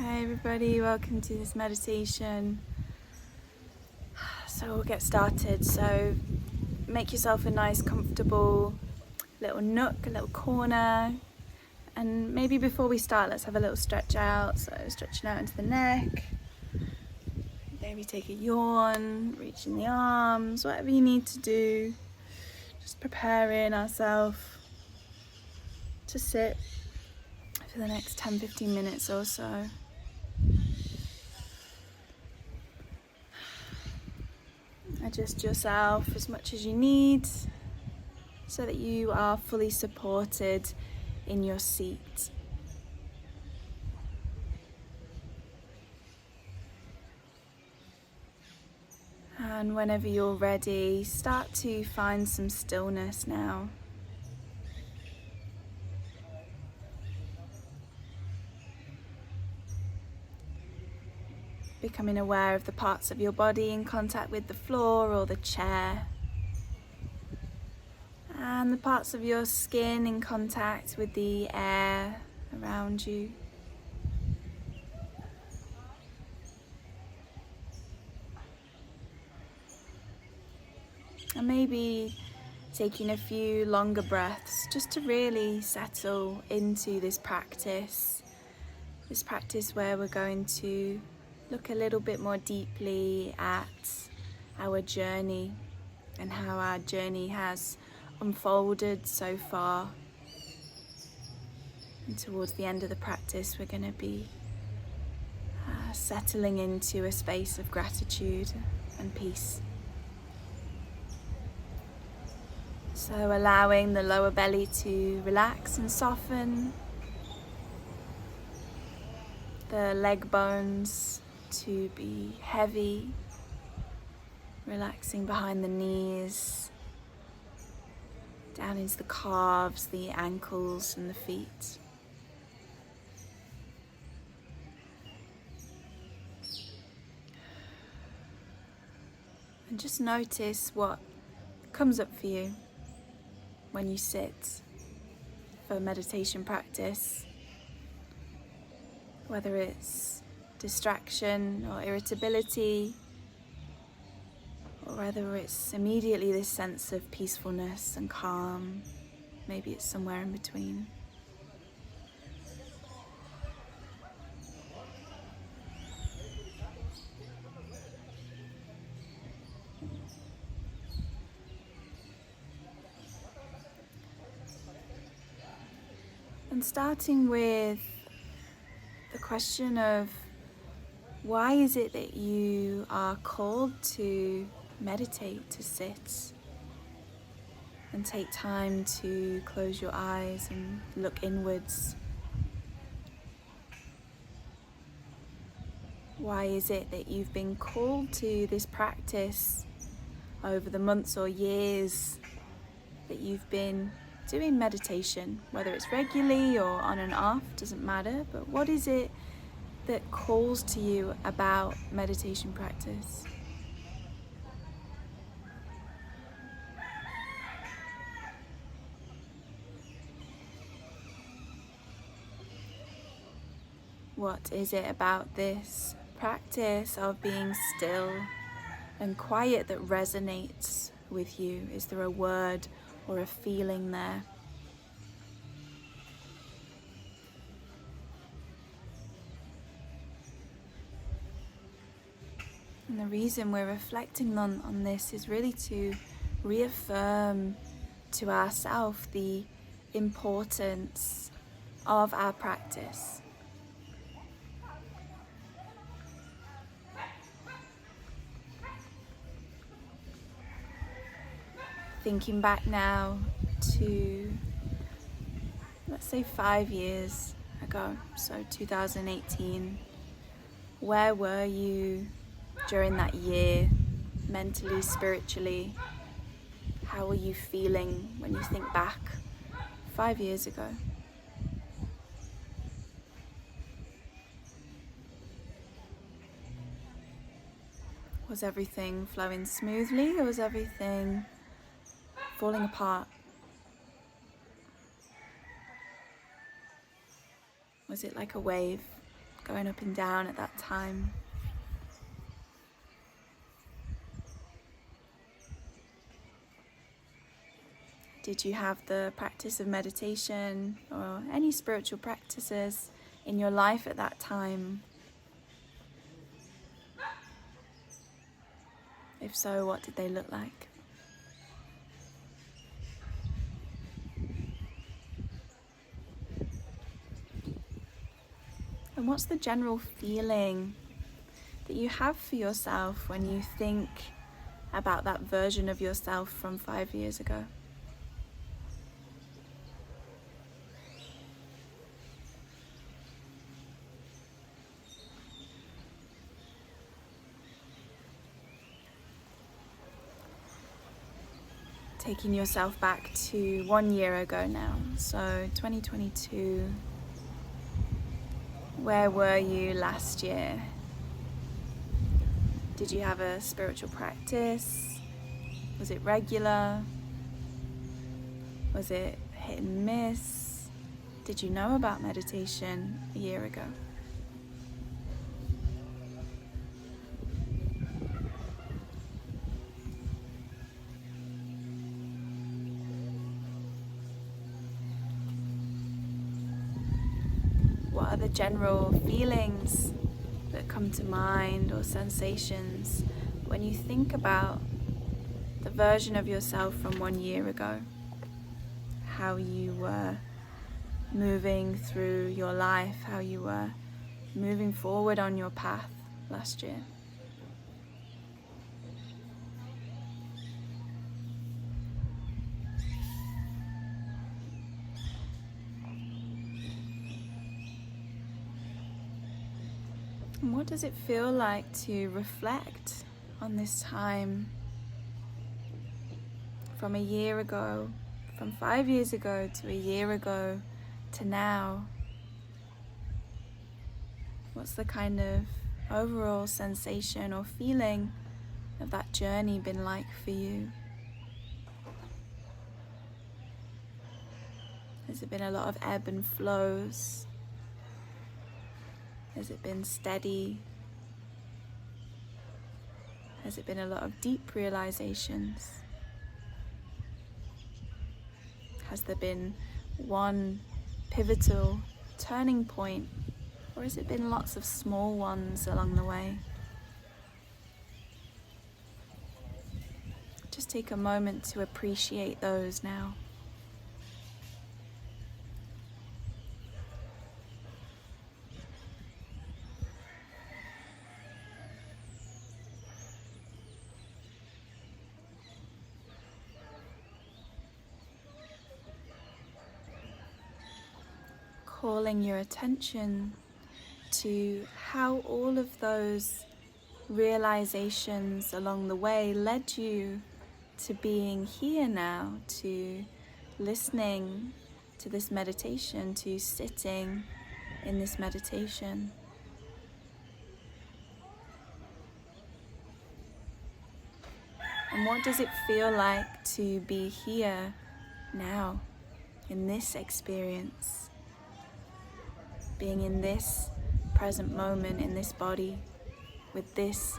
Hi everybody, welcome to this meditation. So we'll get started. So make yourself a nice comfortable little nook, a little corner, and maybe before we start let's have a little stretch out. So stretching out into the neck, maybe take a yawn, reaching the arms, whatever you need to do, just preparing ourselves to sit for the next 10-15 minutes or so. Adjust yourself as much as you need so that you are fully supported in your seat. And whenever you're ready, start to find some stillness now. Becoming aware of the parts of your body in contact with the floor or the chair. And the parts of your skin in contact with the air around you. And maybe taking a few longer breaths just to really settle into this practice. This practice where we're going to look a little bit more deeply at our journey and how our journey has unfolded so far. And towards the end of the practice, we're going to be settling into a space of gratitude and peace. So allowing the lower belly to relax and soften, the leg bones to be heavy, relaxing behind the knees, down into the calves, the ankles and the feet. And just notice what comes up for you when you sit for meditation practice, whether it's distraction or irritability, or whether it's immediately this sense of peacefulness and calm. Maybe it's somewhere in between. And starting with the question of why is it that you are called to meditate, to sit and take time to close your eyes and look inwards? Why is it that you've been called to this practice over the months or years that you've been doing meditation, whether it's regularly or on and off, doesn't matter, but what is it that calls to you about meditation practice? What is it about this practice of being still and quiet that resonates with you? Is there a word or a feeling there? And the reason we're reflecting on this is really to reaffirm to ourselves the importance of our practice. Thinking back now to, let's say 5 years ago, so 2018, where were you during that year, mentally, spiritually? How were you feeling when you think back 5 years ago? Was everything flowing smoothly, or was everything falling apart? Was it like a wave going up and down at that time? Did you have the practice of meditation or any spiritual practices in your life at that time? If so, what did they look like? And what's the general feeling that you have for yourself when you think about that version of yourself from 5 years ago? Taking yourself back to 1 year ago now, so 2022. Where were you last year? Did you have a spiritual practice? Was it regular? Was it hit and miss? Did you know about meditation a year ago? What are the general feelings that come to mind or sensations when you think about the version of yourself from 1 year ago? How you were moving through your life, how you were moving forward on your path last year. And what does it feel like to reflect on this time from a year ago, from 5 years ago to a year ago to now? What's the kind of overall sensation or feeling of that journey been like for you? Has it been a lot of ebb and flows? Has it been steady? Has it been a lot of deep realizations? Has there been one pivotal turning point, or has it been lots of small ones along the way? Just take a moment to appreciate those now. Calling your attention to how all of those realizations along the way led you to being here now, to listening to this meditation, to sitting in this meditation. And what does it feel like to be here now, in this experience? Being in this present moment, in this body, with this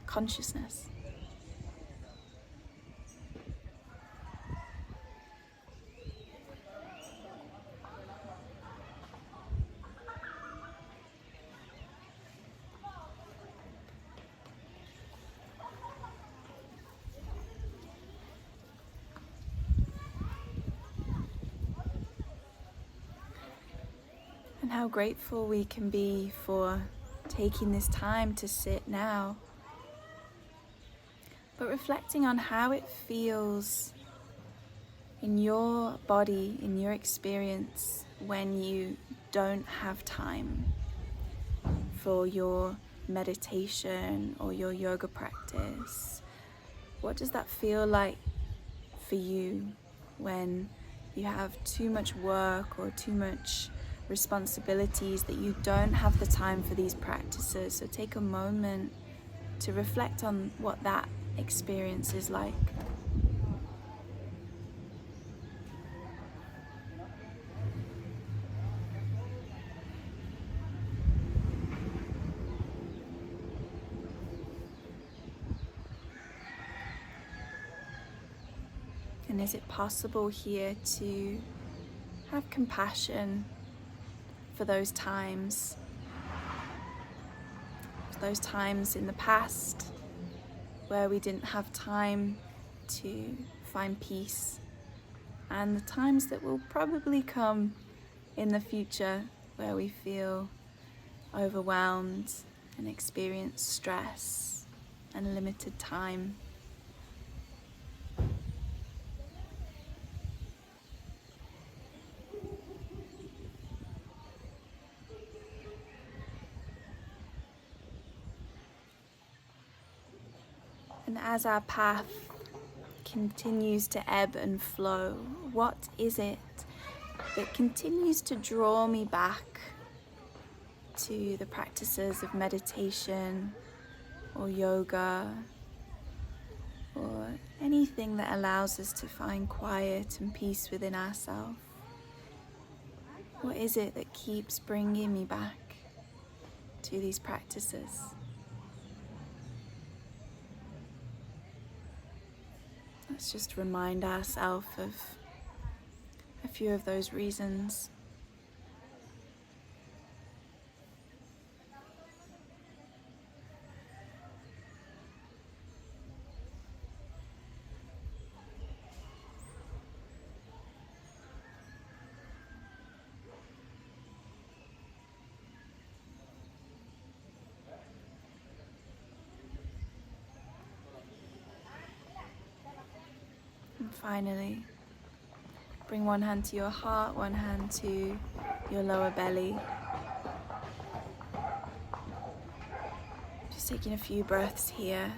consciousness. And how grateful we can be for taking this time to sit now, but reflecting on how it feels in your body, in your experience, when you don't have time for your meditation or your yoga practice. What does that feel like for you when you have too much work or too much responsibilities that you don't have the time for these practices? So take a moment to reflect on what that experience is like. And is it possible here to have compassion for those times in the past where we didn't have time to find peace, and the times that will probably come in the future where we feel overwhelmed and experience stress and limited time. And as our path continues to ebb and flow, what is it that continues to draw me back to the practices of meditation or yoga or anything that allows us to find quiet and peace within ourselves? What is it that keeps bringing me back to these practices? Let's just remind ourselves of a few of those reasons. And finally, bring one hand to your heart, one hand to your lower belly. Just taking a few breaths here.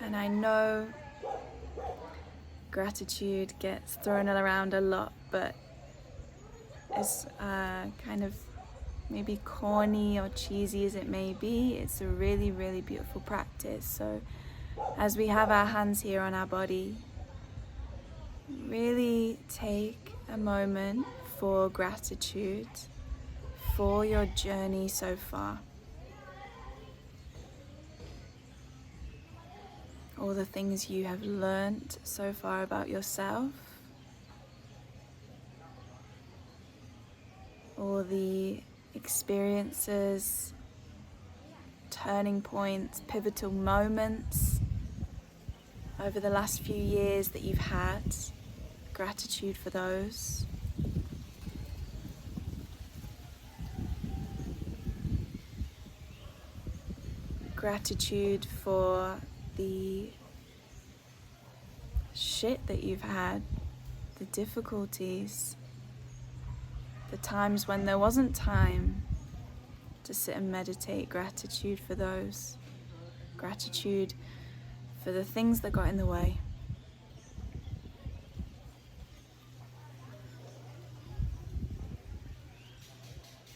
And I know gratitude gets thrown around a lot, but as kind of maybe corny or cheesy as it may be, it's a really, really beautiful practice. So as we have our hands here on our body, really take a moment for gratitude for your journey so far. All the things you have learned so far about yourself, all the experiences, turning points, pivotal moments over the last few years that you've had. Gratitude for those. Gratitude for the shit that you've had, the difficulties, the times when there wasn't time to sit and meditate. Gratitude for those. Gratitude for the things that got in the way.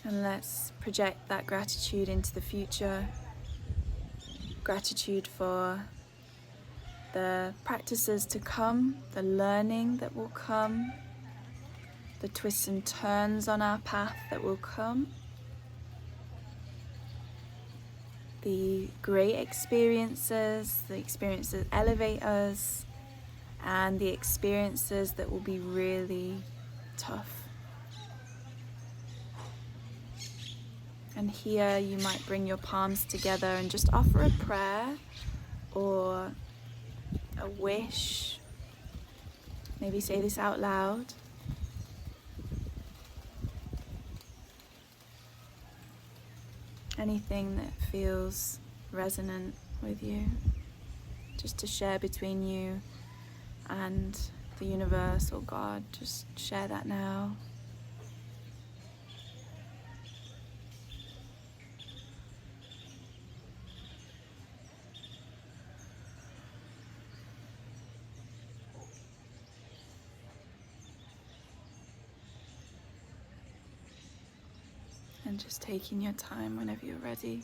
And let's project that gratitude into the future. Gratitude for the practices to come, the learning that will come, the twists and turns on our path that will come, the great experiences, the experiences that elevate us, and the experiences that will be really tough. And here you might bring your palms together and just offer a prayer or a wish. Maybe say this out loud. Anything that feels resonant with you, just to share between you and the universe or God. Just share that now. And just taking your time whenever you're ready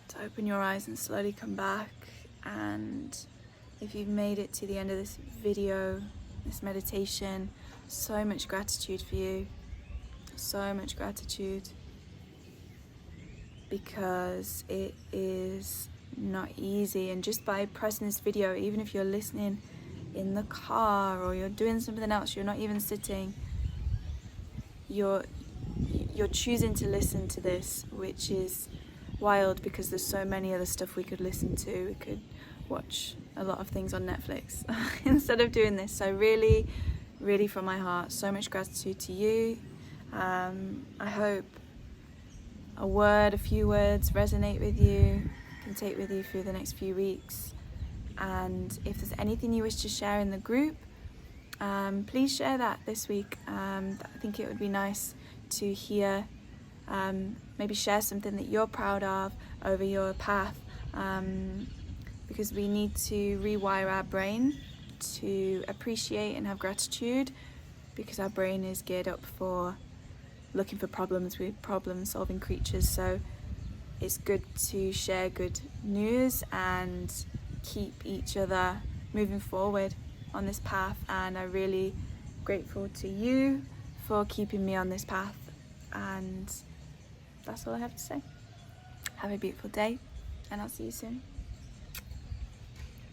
to open your eyes and slowly come back. And if you've made it to the end of this video, this meditation, so much gratitude for you. So much gratitude, because it is not easy. And just by pressing this video, even if you're listening, in the car or you're doing something else, you're not even sitting, you're choosing to listen to this, which is wild because there's so many other stuff we could listen to. We could watch a lot of things on Netflix instead of doing this. So really, really from my heart, so much gratitude to you. I hope a few words resonate with you, can take with you through the next few weeks. And if there's anything you wish to share in the group, please share that this week. I think it would be nice to hear, maybe share something that you're proud of over your path, because we need to rewire our brain to appreciate and have gratitude, because our brain is geared up for looking for problems. We're problem-solving creatures, so it's good to share good news and keep each other moving forward on this path. And I'm really grateful to you for keeping me on this path, and that's all I have to say. Have a beautiful day, and I'll see you soon.